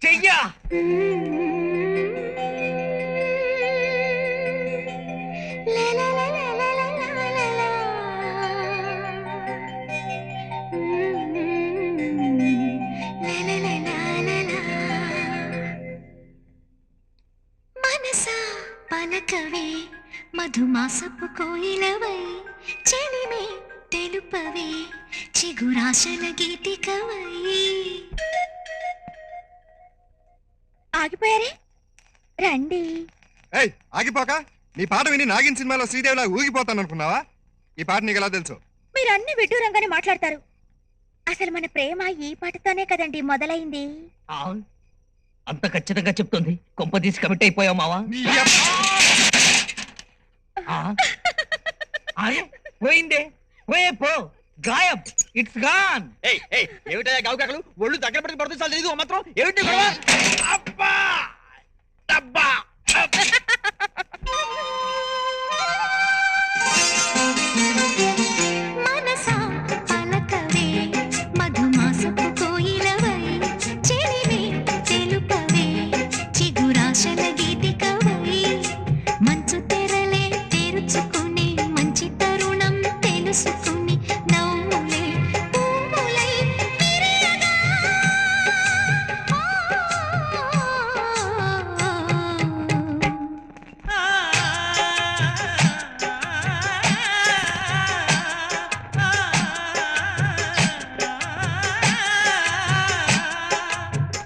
చెయ్యా. మనసా పలకవే మధుమాసపు కోయిలవై చెలిమే తెలుపవే చిగురాశల గీతికవై. ఆగిపోయారే రండి. ఏయ్ ఆగిపోక, నీ పాట విని నాగిన్ సినిమాలో శ్రీదేవిలా ఊగిపోతాను అనుకున్నావా? ఈ పాట నీకు ఎలా తెలుసు? మీరు అన్ని విడ్డూరంగానే మాట్లాడతారు. అసలు మన ప్రేమ ఈ పాటతోనే కదండి మొదలైంది. అంత ఖచ్చితంగా చెప్తుంది. కొంపదీసి కమిట్ అయిపోయావు మావా. పోయిందే, పోయే పో, గాయబ్, ఇట్స్ గాన్. ఏమిటా గావుకాకలు? ఒళ్ళు దగ్గర పడితే పడుతుంది చాలు తెలీదు మాత్రం. ఏమిటి అబ్బా అబ్బా. మనసా పలకవే మధుమాసపు కోయిలవై చెలిమే తెలుపవే చిగురాశల గీతికవై. మంచు తెరలే తెరుచుకుని మంచి తరుణం తెలుసుకుని నవ్వులే పువ్వులై విరియగా.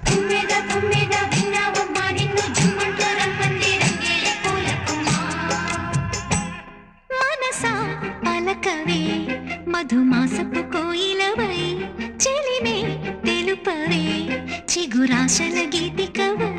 తుమ్మెద తుమ్మెద విన్నావమ్మ నిన్ను జుమ్మంటూ రమ్మంది రంగేలి పూలకుమ్మ. మనసా పలకవే మధుమాసపు కోయిలవై చెలిమే తెలుపవే చిగురాశల గీతికవై.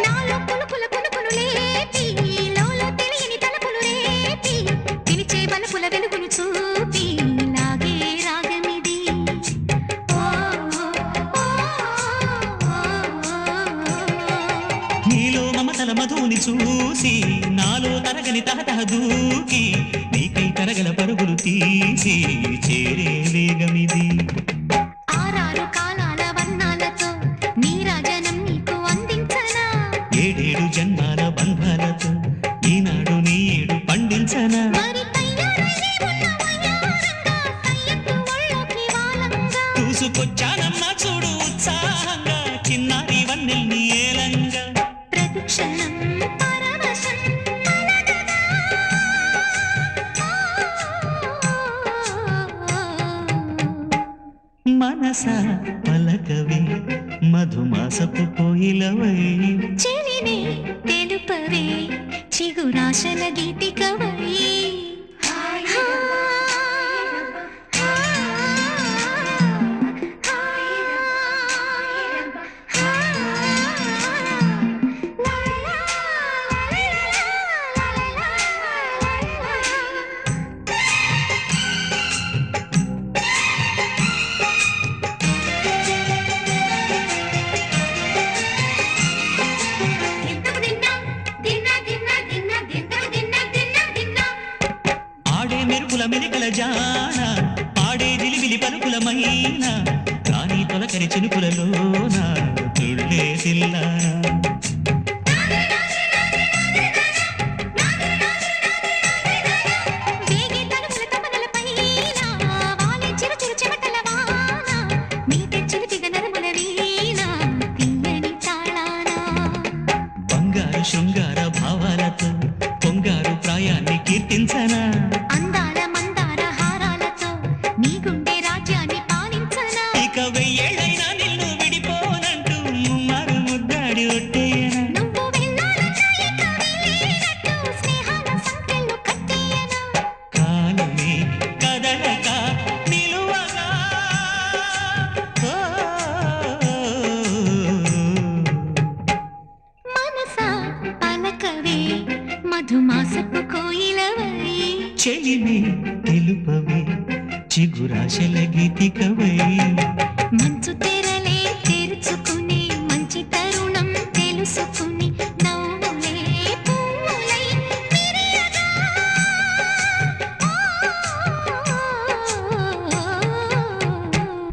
నాలో పులుకుల పులుకులు లేపి లోలో తెలియని తలపులు రేపి పిలిచే బలపుల వెలుగులు చూపి లాగే రాగమిది. ఓ ఓ నీలో మమతల మధుని చూసి నాలో తరగని తహతహ దూకి నీకై తరగల పరుగులు తీసి చేరే వేగమిది. ఆరారు కాలాల వర్ణాలతో నీరాజనం నీకు అందించనా. ఏడేడు జన్మాల బంధాలతో ఈనాడు నీ ఏడు పండించనా. మరి తయ్యారై ఉన్న వయ్యారంగా సయ్యత్తు ఒళ్ళోకి వాలంగా. చూసుకొచ్చానమ్మా చూడు ఉత్సాహంగా చిన్నారి వన్నెల్ని ఏలంగా. ప్రతిక్షణం పరవశం కలగగా. మనసా పలకవే మధుమాసపు కోయిలవై చెలిమే తెలుపవే చిగురాశల గీతికవై. ఆడే మెరుపుల మెలికల జాన పాడే జిలిబిలి పలుకుల మైనా కానీ తొలకరి చినుకులలోన తుళ్ళే తిల్లానా. వేగే తలుపుల తపనలపైన వాలే చిరుచిరు చెమటల వాన మీటే చిలిపిగ నరముల వీణ తీయని తాళాన. బంగారు శృంగార భావాలతో పొంగారు ప్రాయాన్ని కీర్తించనా. అందాల మందార హారాలతో నీ గుండె రాజ్యాన్ని పాలించనా. ఇక వెయ్యేళ్ళైనా నిన్ను విడిపోనంటూ ముమ్మారు ముద్దాడి ఒట్టేయ మధుమాసపు కోయిలవై చెలిమి తెలుపవే చిగురాశల గీతికవై